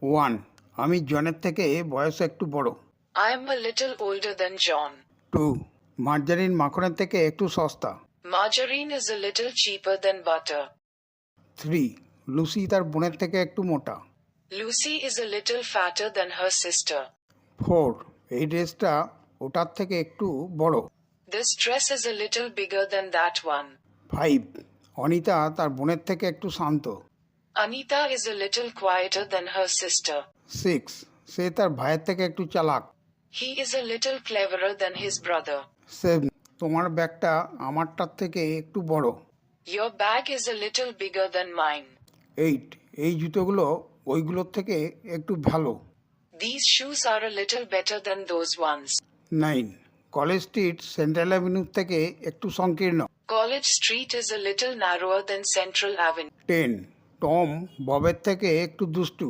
1. আমি জনের থেকে বয়সে একটু বড়। I am a little older than John. 2. Margarine মাখনের থেকে একটু সস্তা। Margarine is a little cheaper than butter. 3. Lucy তার বোনের থেকে একটু মোটা। Lucy is a little fatter than her sister. 4. এই ড্রেসটা ওটার থেকে একটু বড়। This dress is a little bigger than that one. 5. Anita তার বোনের থেকে একটু শান্ত। Anita is a little quieter than her sister. 6. সে তার ভাইয়ের থেকে একটু চালাক। He is a little cleverer than his brother. 7. তোমার ব্যাগটা আমারটার থেকে একটু বড়। Your bag is a little bigger than mine. 8. এই জুতোগুলো ওইগুলোর থেকে একটু ভালো। These shoes are a little better than those ones. 9. College street central avenue থেকে একটু সংকীর্ণ। College Street is a little narrower than Central Avenue. 10. Tom ববের থেকে একটু দুষ্টু।